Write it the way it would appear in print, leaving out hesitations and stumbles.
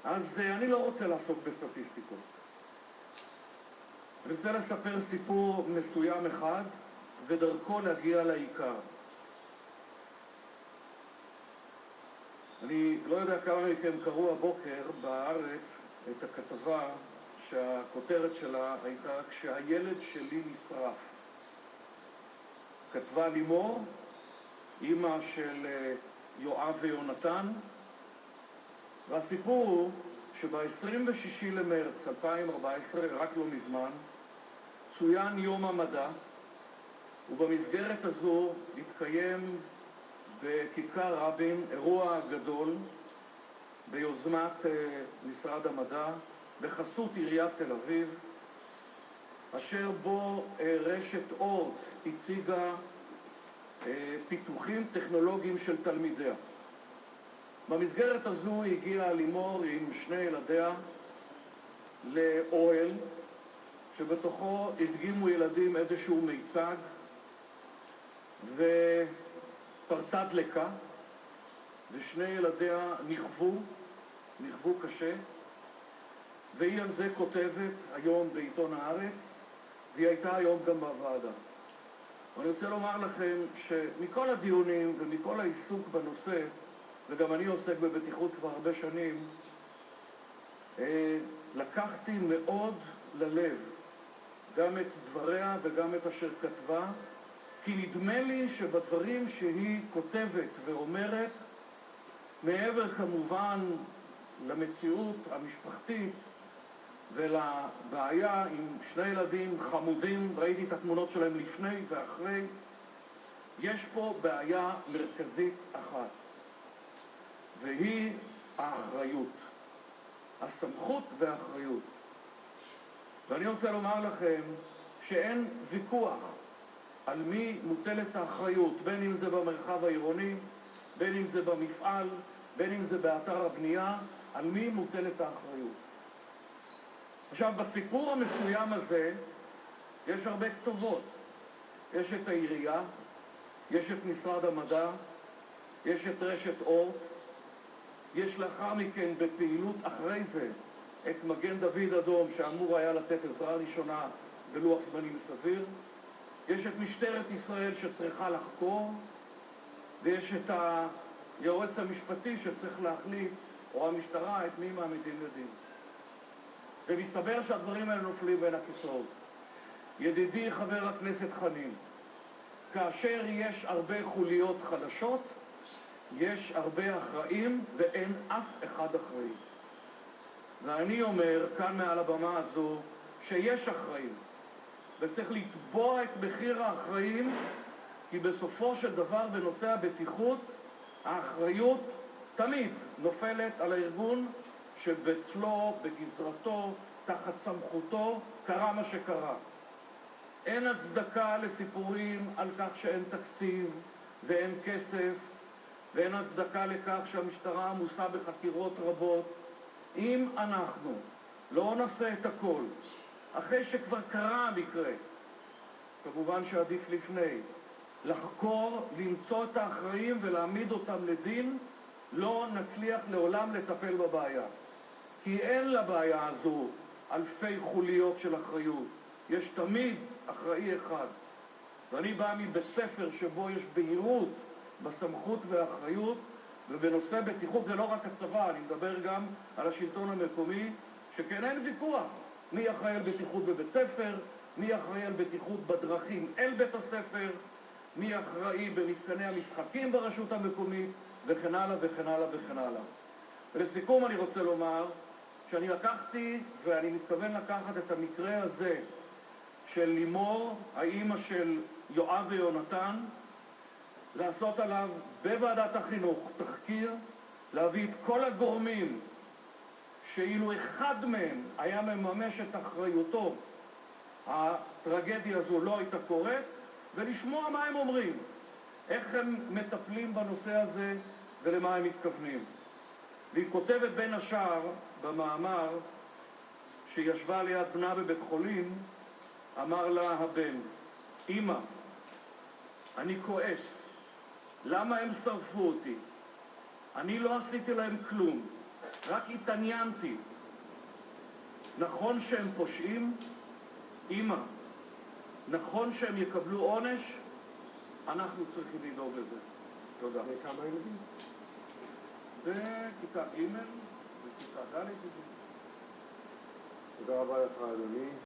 אז אני לא רוצה לעסוק בסטטיסטיקות. אני רוצה לספר סיפור מסוים אחד, ודרכו להגיע לעיקר. אני לא יודע כמה מכם קראו הבוקר בארץ את הכתבה שהכותרת שלה הייתה "כשהילד שלי נשרף". כתבה לימור, אמא של יואב ויונתן, והסיפור הוא שב-26 למרץ 2014, רק לא מזמן, צוין יום המדע, ובמסגרת הזו התקיים בכיכר רבין אירוע גדול ביוזמת משרד המדע, בחסות עיריית תל אביב, אשר בו רשת אורט הציגה פיתוחים טכנולוגיים של תלמידיה. במסגרת הזו הגיעה לימור עם שני ילדיה לאוהל, שבתוכו הדגימו ילדים איזשהו מיצג, ופרצה דלקה, ושני ילדיה נכוו קשה, והיא על זה כותבת היום בעיתון הארץ, והיא הייתה היום גם בוועדה. אני רוצה לומר לכם שמכל הדיונים ומכל העיסוק בנושא, וגם אני עוסק בבטיחות כבר הרבה שנים, לקחתי מאוד ללב גם את דבריה וגם את אשר כתבה, כי נדמה לי שבדברים שהיא כותבת ואומרת, מעבר כמובן למציאות המשפחתית ולבעיה עם שני ילדים חמודים, ראיתי את התמונות שלהם לפני ואחרי, יש פה בעיה מרכזית אחת, והיא האחריות, הסמכות והאחריות. ואני רוצה לומר לכם שאין ויכוח על מי מוטלת האחריות, בין אם זה במרחב העירוני, בין אם זה במפעל, בין אם זה באתר הבנייה, על מי מוטלת האחריות. עכשיו, בסיפור המסוים הזה יש הרבה כתובות. יש את העירייה, יש את משרד המדע, יש את רשת אורט, יש לאחר מכן בפעילות אחרי זה את מגן דוד אדום שאמור היה לתת עזרה ראשונה בלוח זמנים סביר, יש את משטרת ישראל שצריכה לחקור, ויש את היועץ המשפטי שצריך להחליט, או המשטרה, את מי מעמידים לדין. ומסתבר שהדברים האלה נופלים בין הכיסאות. ידידי חבר הכנסת חנין, כאשר יש הרבה חוליות חלשות, יש הרבה אחראים ואין אף אחד אחראי. ואני אומר כאן מעל הבמה הזו שיש אחראים, וצריך לתבוע את מחיר האחראים, כי בסופו של דבר בנושא הבטיחות האחריות תמיד נופלת על הארגון שבצלו, בגזרתו, תחת סמכותו, קרה מה שקרה. אין הצדקה לסיפורים על כך שאין תקציב ואין כסף, ואין הצדקה לכך שהמשטרה עמוסה בחקירות רבות. אם אנחנו לא נעשה את הכל, אחרי שכבר קרה המקרה, כמובן שעדיף לפני, לחקור, למצוא את האחראים ולהעמיד אותם לדין, לא נצליח לעולם לטפל בבעיה. כי אין לבעיה הזו אלפי חוליות של אחריות. יש תמיד אחראי אחד. ואני בא מבית ספר שבו יש בהירות בסמכות והאחריות, ובנושא בטיחות זה לא רק הצבא, אני מדבר גם על השלטון המקומי, שכן אין ויכוח מי אחראי על בטיחות בבית ספר, מי אחראי על בטיחות בדרכים אל בית הספר, מי אחראי במתקני המשחקים ברשות המקומית, וכן הלאה וכן הלאה וכן הלאה. ולסיכום אני רוצה לומר שאני לקחתי ואני מתכוון לקחת את המקרה הזה של לימור, האמא של יואב ויונתן, לעשות עליו בוועדת החינוך תחקיר, להביא את כל הגורמים שאילו אחד מהם היה מממש את אחריותו, הטרגדיה הזו לא הייתה קורית, ולשמוע מה הם אומרים, איך הם מטפלים בנושא הזה ולמה הם מתכוונים. והיא כותבת בין השאר במאמר שישבה ליד בנה בבית חולים, אמר לה הבן, אמא, אני כועס, למה הם שרפו אותי? אני לא עשיתי להם כלום. רק התעניינתי. נכון שהם פושעים? אמא, נכון שהם יקבלו עונש? אנחנו צריכים לדאוג לזה. תודה. וכמה ילדים? בכיתה ג' וכיתה ד'. תודה רבה לך, אדוני.